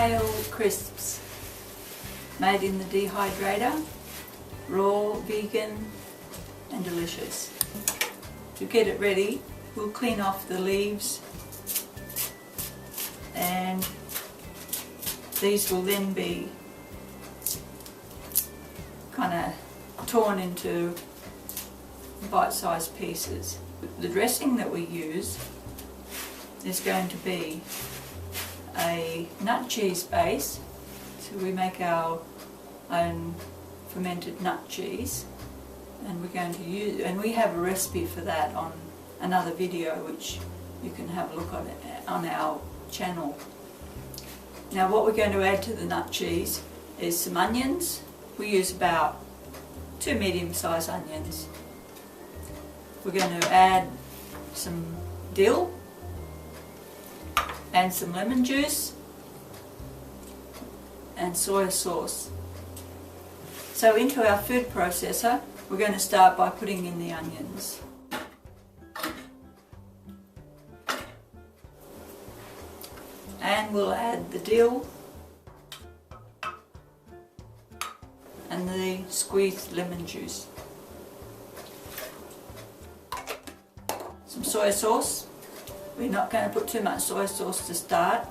kale crisps made in the dehydrator, raw, vegan and delicious. To get it ready, we'll clean off the leaves, and these will then be kind of torn into bite-sized pieces. The dressing that we use is going to be a nut cheese base, so we make our own fermented nut cheese, and we're going to use, and we have a recipe for that on another video which you can have a look on it on our channel. Now what we're going to add to the nut cheese is some onions. We use about 2 medium-sized onions. We're going to add some dill and some lemon juice and soy sauce. So into our food processor, we're going to start by putting in the onions. And we'll add the dill and the squeezed lemon juice. Some soy sauce. We're not going to put too much soy sauce to start.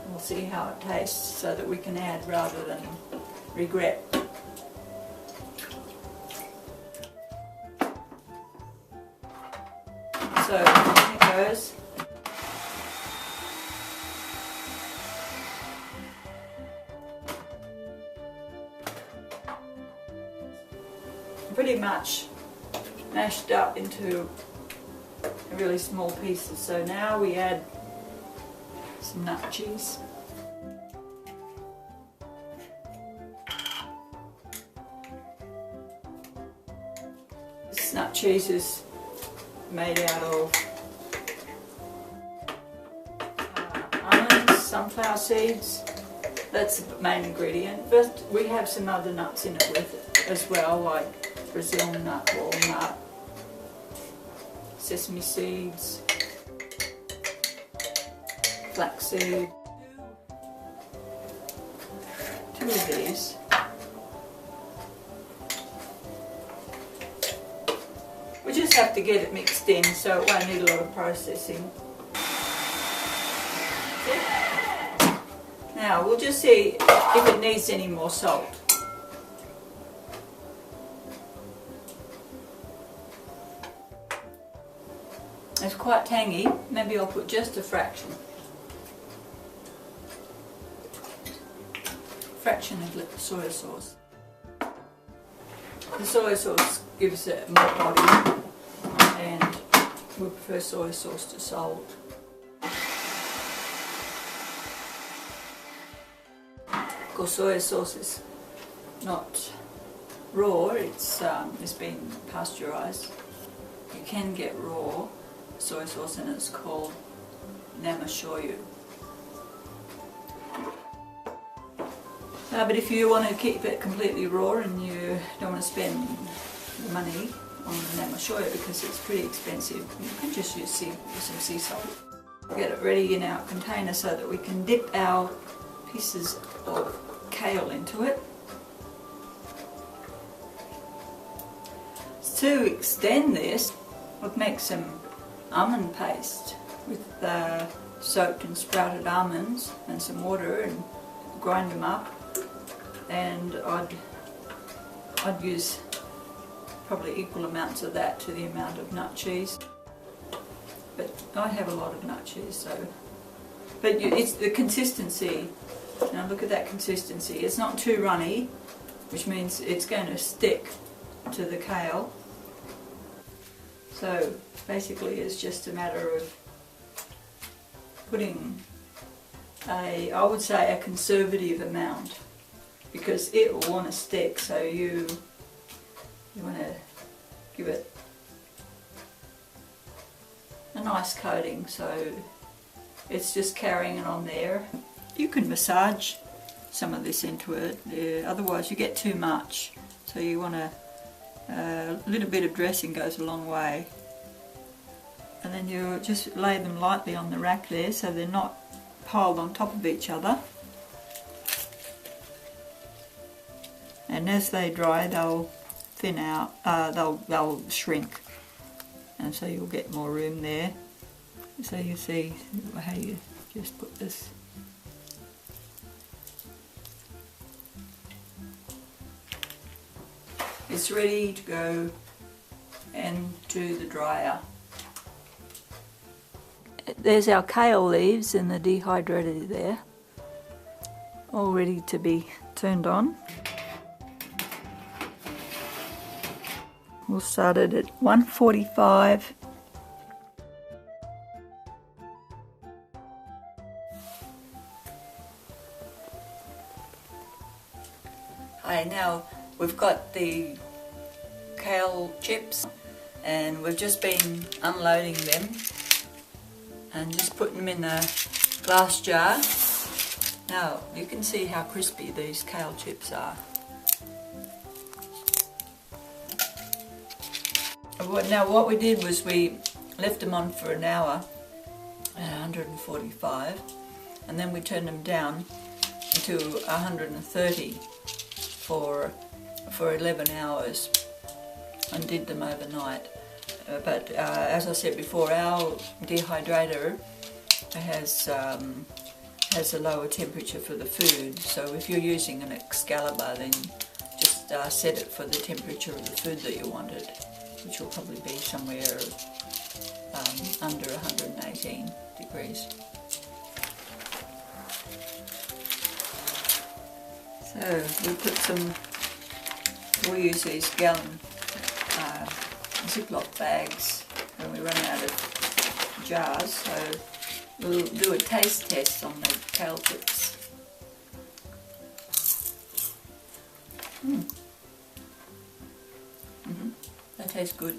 We'll see how it tastes so that we can add rather than regret. So in it goes. Pretty much mashed up into really small pieces. So now we add some nut cheese. This nut cheese is made out of almonds, sunflower seeds. That's the main ingredient. But we have some other nuts in it with it as well, like Brazil nut, walnut, sesame seeds, flaxseed. 2 of these. We just have to get it mixed in, so it won't need a lot of processing. Now we'll just see if it needs any more salt. It's quite tangy, maybe I'll put just a fraction of soy sauce. The soy sauce gives it more body, and we prefer soy sauce to salt. Of course, soy sauce is not raw, it's been pasteurised. You can get raw soy sauce, and it's called namashoyu. But if you want to keep it completely raw and you don't want to spend the money on the namashoyu because it's pretty expensive, you can just use some sea salt. Get it ready in our container so that we can dip our pieces of kale into it. To extend this, we'll make some almond paste with soaked and sprouted almonds and some water, and grind them up. And I'd use probably equal amounts of that to the amount of nut cheese. But I have a lot of nut cheese, so. But it's the consistency. Now look at that consistency. It's not too runny, which means it's going to stick to the kale. So basically it's just a matter of putting I would say a conservative amount, because it will want to stick, so you want to give it a nice coating so it's just carrying it on there. You can massage some of this into it, otherwise you get too much, so you want to a little bit of dressing goes a long way. And then you just lay them lightly on the rack there so they're not piled on top of each other. as they dry they'll thin out, they'll shrink, and so you'll get more room there. So you see how you just put this. It's ready to go into the dryer. There's our kale leaves in the dehydrator there, all ready to be turned on. We'll start it at 145. Hi, now we've got the kale chips and we've just been unloading them and just putting them in a glass jar. Now you can see how crispy these kale chips are. Now what we did was we left them on for an hour at 145, and then we turned them down to 130 for 11 hours and did them overnight. But as I said before, our dehydrator has a lower temperature for the food, so if you're using an Excalibur, then just set it for the temperature of the food that you wanted, which will probably be somewhere under 118 degrees. So we'll use these gallon Ziploc bags when we run out of jars, so we'll do a taste test on the kale chips. They taste good.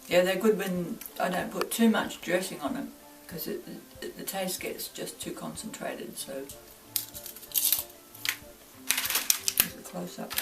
Yeah, they're good when I don't put too much dressing on them, because the taste gets just too concentrated. So here's a close up.